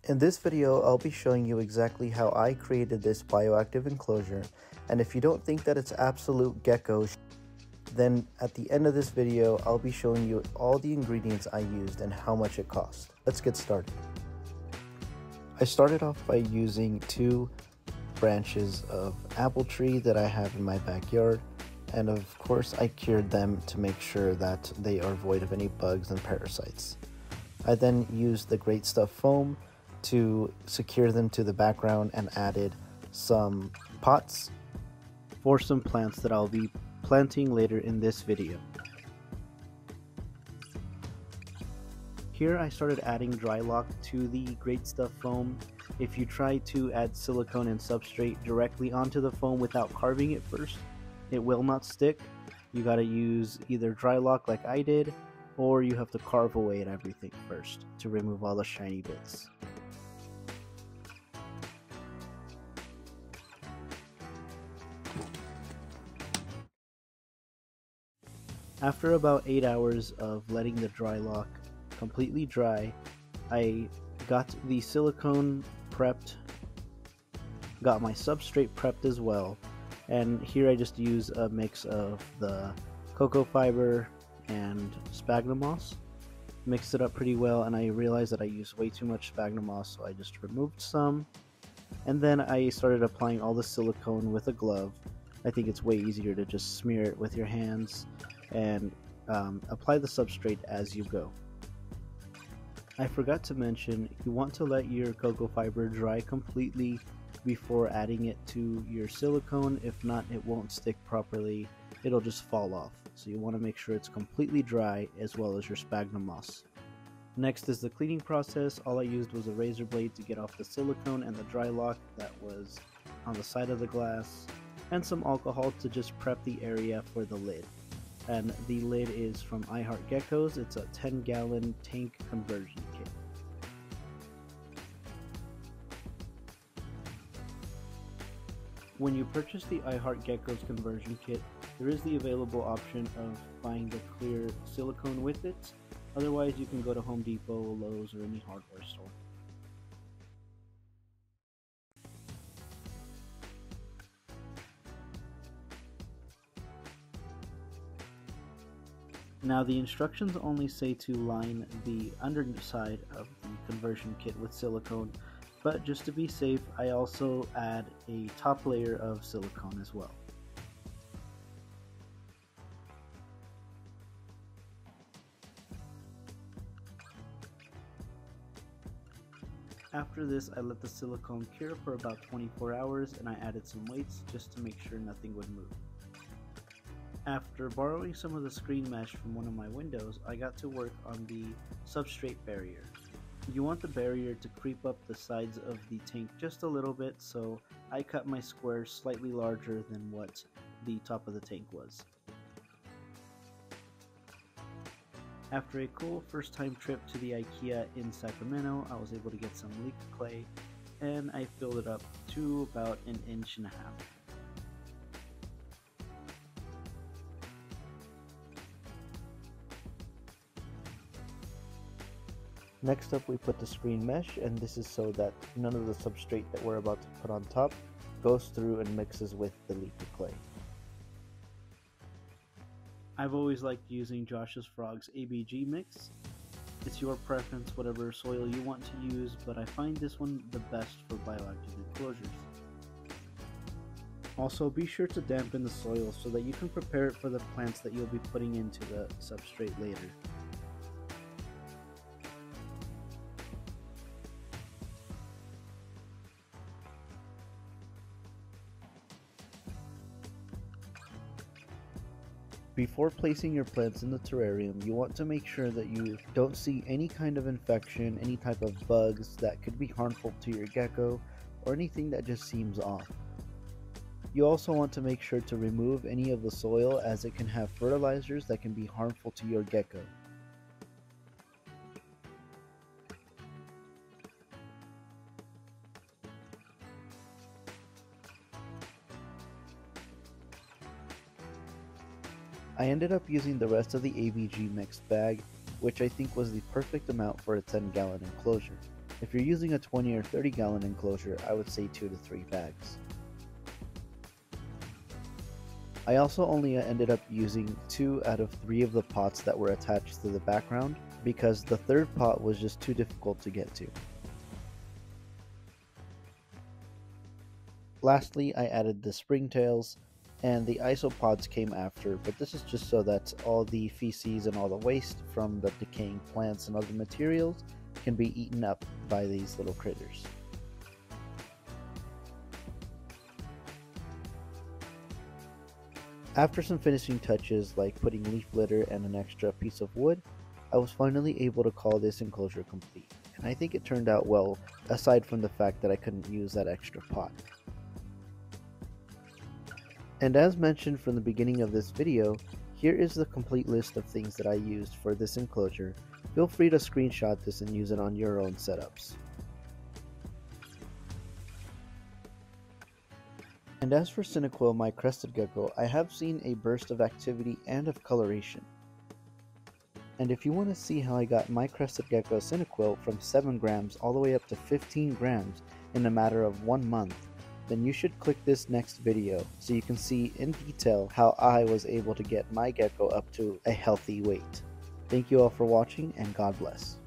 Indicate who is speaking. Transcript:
Speaker 1: In this video, I'll be showing you exactly how I created this bioactive enclosure, and if you don't think that it's absolute geckos, then at the end of this video, I'll be showing you all the ingredients I used and how much it cost. Let's get started. I started off by using 2 branches of apple tree that I have in my backyard, and of course I cured them to make sure that they are void of any bugs and parasites. I then used the Great Stuff foam to secure them to the background and added some pots for some plants that I'll be planting later in this video. Here I started adding dry lock to the Great Stuff foam. If you try to add silicone and substrate directly onto the foam without carving it first, it will not stick. You gotta use either dry lock like I did, or you have to carve away at everything first to remove all the shiny bits. After about 8 hours of letting the dry lock completely dry, I got the silicone prepped, got my substrate prepped as well, and here I just use a mix of the cocoa fiber and sphagnum moss. Mixed it up pretty well, and I realized that I used way too much sphagnum moss, so I just removed some, and then I started applying all the silicone with a glove. I think it's way easier to just smear it with your hands and apply the substrate as you go. I forgot to mention, you want to let your cocoa fiber dry completely before adding it to your silicone. If not, it won't stick properly, it'll just fall off. So you want to make sure it's completely dry, as well as your sphagnum moss. Next is the cleaning process. All I used was a razor blade to get off the silicone and the dry lock that was on the side of the glass, and some alcohol to just prep the area for the lid. And the lid is from Geckos. It's a 10-gallon tank conversion kit. When you purchase the Geckos conversion kit, there is the available option of buying the clear silicone with it. Otherwise, you can go to Home Depot, Lowe's, or any hardware store. Now the instructions only say to line the underside of the conversion kit with silicone, but just to be safe, I also add a top layer of silicone as well. After this, I let the silicone cure for about 24 hours, and I added some weights just to make sure nothing would move. After borrowing some of the screen mesh from one of my windows, I got to work on the substrate barrier. You want the barrier to creep up the sides of the tank just a little bit, so I cut my square slightly larger than what the top of the tank was. After a cool first time trip to the IKEA in Sacramento, I was able to get some leaf clay, and I filled it up to about 1.5 inches. Next up, we put the screen mesh, and this is so that none of the substrate that we're about to put on top goes through and mixes with the leafy clay.
Speaker 2: I've always liked using Josh's Frog's ABG mix. It's your preference, whatever soil you want to use, but I find this one the best for bioactive enclosures. Also, be sure to dampen the soil so that you can prepare it for the plants that you'll be putting into the substrate later.
Speaker 1: Before placing your plants in the terrarium, you want to make sure that you don't see any kind of infection, any type of bugs that could be harmful to your gecko, or anything that just seems off. You also want to make sure to remove any of the soil, as it can have fertilizers that can be harmful to your gecko. I ended up using the rest of the ABG mixed bag, which I think was the perfect amount for a 10-gallon enclosure. If you're using a 20 or 30 gallon enclosure, I would say 2 to 3 bags. I also only ended up using 2 out of 3 of the pots that were attached to the background because the third pot was just too difficult to get to. Lastly, I added the springtails, and the isopods came after, but this is just so that all the feces and all the waste from the decaying plants and other materials can be eaten up by these little critters. After some finishing touches like putting leaf litter and an extra piece of wood, I was finally able to call this enclosure complete, and I think it turned out well, aside from the fact that I couldn't use that extra pot. And as mentioned from the beginning of this video, here is the complete list of things that I used for this enclosure. Feel free to screenshot this and use it on your own setups. And as for Cinequil, my crested gecko, I have seen a burst of activity and of coloration. And if you want to see how I got my crested gecko Cinequil from 7 grams all the way up to 15 grams in a matter of 1 month, then you should click this next video so you can see in detail how I was able to get my gecko up to a healthy weight. Thank you all for watching, and God bless.